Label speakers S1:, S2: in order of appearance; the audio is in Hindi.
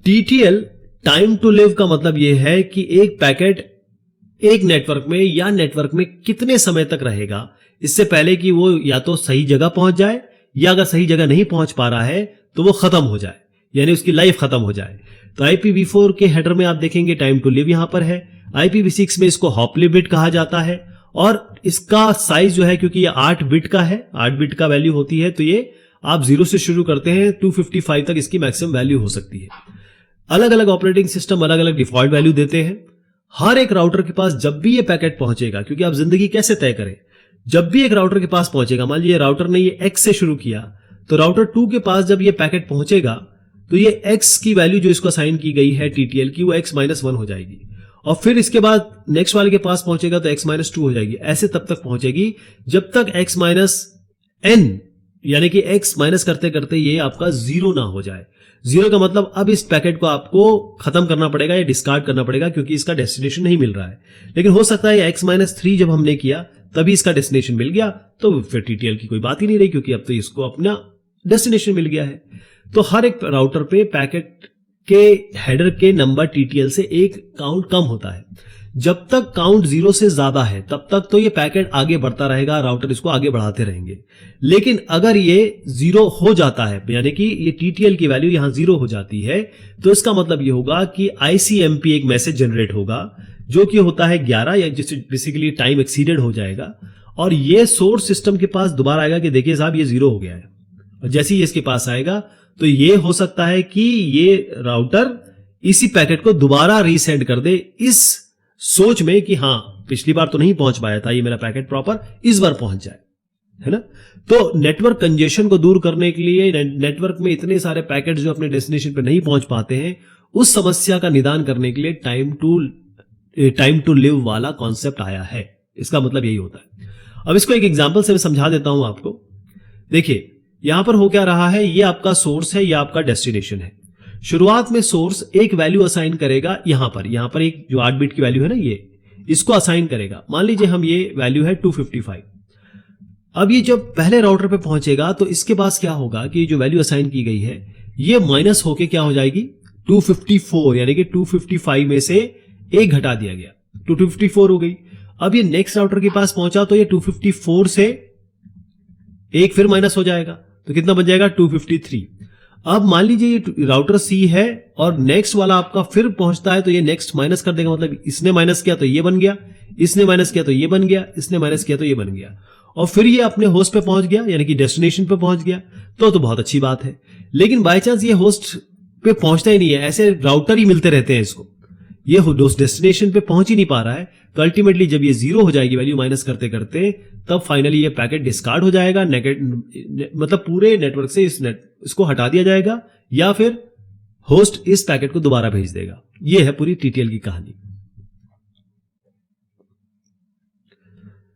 S1: TTL टाइम टू लिव का मतलब यह है कि एक पैकेट एक नेटवर्क में या नेटवर्क में कितने समय तक रहेगा, इससे पहले कि वो या तो सही जगह पहुंच जाए या अगर सही जगह नहीं पहुंच पा रहा है तो वो खत्म हो जाए, यानी उसकी लाइफ खत्म हो जाए। तो IPv4 के हेडर में आप देखेंगे टाइम टू लिव यहां पर है। IPv6 में इसको हॉपली बिट कहा जाता है और इसका साइज जो है, क्योंकि ये 8 बिट का है, 8 बिट का वैल्यू होती है, तो ये आप 0 से शुरू करते हैं 255 तक इसकी मैक्सिमम वैल्यू हो सकती है। अलग अलग ऑपरेटिंग सिस्टम अलग अलग डिफॉल्ट वैल्यू देते हैं। हर एक राउटर के पास जब भी ये पैकेट पहुंचेगा, क्योंकि आप जिंदगी कैसे तय करें, जब भी एक राउटर के पास पहुंचेगा, मान लीजिए राउटर ने ये X से शुरू किया, तो राउटर 2 के पास जब ये पैकेट पहुंचेगा तो ये X की वैल्यू जो इसको असाइन की गई है TTL की, वो X-1 हो जाएगी और फिर इसके बाद नेक्स्ट वाले के पास पहुंचेगा तो X-2 हो जाएगी। ऐसे तब तक पहुंचेगी जब तक X-n यानी कि X माइनस करते करते ये आपका 0 ना हो जाए। 0 का मतलब अब इस पैकेट को आपको खत्म करना पड़ेगा या डिस्कार्ड करना पड़ेगा, क्योंकि इसका डेस्टिनेशन नहीं मिल रहा है। लेकिन हो सकता है X-3 जब हमने किया तभी इसका डेस्टिनेशन मिल गया, तो फिर TTL की कोई बात ही नहीं रही, क्योंकि अब तो इसको अपना डेस्टिनेशन मिल गया है। तो हर एक राउटर पे पैकेट के हेडर के नंबर TTL से एक काउंट कम होता है। जब तक काउंट 0 से ज्यादा है तब तक तो ये पैकेट आगे बढ़ता रहेगा, राउटर इसको आगे बढ़ाते रहेंगे। लेकिन अगर ये 0 हो जाता है, यानी कि ये TTL की वैल्यू यहां 0 हो जाती है, तो इसका मतलब ये होगा कि ICMP एक मैसेज जनरेट होगा जो कि होता है 11, या जिससे बेसिकली टाइम एक्सीडेड हो जाएगा और ये सोर्स सिस्टम के पास दोबारा आएगा कि देखिए साहब ये 0 हो गया है। और जैसे ही इसके पास आएगा तो ये हो सकता है कि ये राउटर इसी पैकेट को दोबारा रीसेंड कर दे, इस सोच में कि हां पिछली बार तो नहीं पहुंच पाया था ये मेरा पैकेट प्रॉपर, इस बार पहुंच जाए, है ना। तो नेटवर्क कंजेशन को दूर करने के लिए, नेटवर्क में इतने सारे पैकेट जो अपने डेस्टिनेशन पे नहीं पहुंच पाते हैं, उस समस्या का निदान करने के लिए टाइम टू लिव वाला कॉन्सेप्ट आया है। इसका मतलब यही होता है। अब इसको एक एग्जांपल से मैं समझा देता हूं आपको। देखिए यहां पर हो क्या रहा है, ये आपका सोर्स है, ये आपका डेस्टिनेशन है। शुरुआत में सोर्स एक वैल्यू असाइन करेगा, यहां पर एक जो 8 बिट की वैल्यू है ना, ये इसको असाइन करेगा। मान लीजिए हम ये वैल्यू है 255। अब ये जब पहले राउटर पे पहुंचेगा तो इसके पास क्या होगा कि जो वैल्यू असाइन की गई है ये माइनस होके क्या हो जाएगी 254, यानी कि 255 में से एक घटा दिया गया, 254 हो गई। अब ये नेक्स्ट राउटर के पास पहुंचा तो ये 254 से एक फिर माइनस हो जाएगा, तो कितना बन जाएगा 253। अब मान लीजिए ये राउटर C है और नेक्स्ट वाला आपका फिर पहुंचता है, तो ये नेक्स्ट माइनस कर देगा, मतलब इसने माइनस किया तो ये बन गया, इसने माइनस किया तो ये बन गया, इसने माइनस किया तो ये बन गया, और फिर ये अपने होस्ट पे पहुंच गया, यानी कि डेस्टिनेशन पे पहुंच गया, तो बहुत अच्छी बात है। लेकिन बाय चांस ये होस्ट पे पहुंचता ही नहीं है, ऐसे राउटर ही मिलते रहते हैं इसको, ये डेस्टिनेशन पे पहुंच ही नहीं पा रहा है, तो अल्टीमेटली जब ये 0 हो जाएगी वैल्यू माइनस करते करते, तब फाइनली ये पैकेट डिस्कार्ड हो जाएगा, मतलब पूरे नेटवर्क से इसको हटा दिया जाएगा, या फिर होस्ट इस पैकेट को दोबारा भेज देगा। ये है पूरी TTL की कहानी।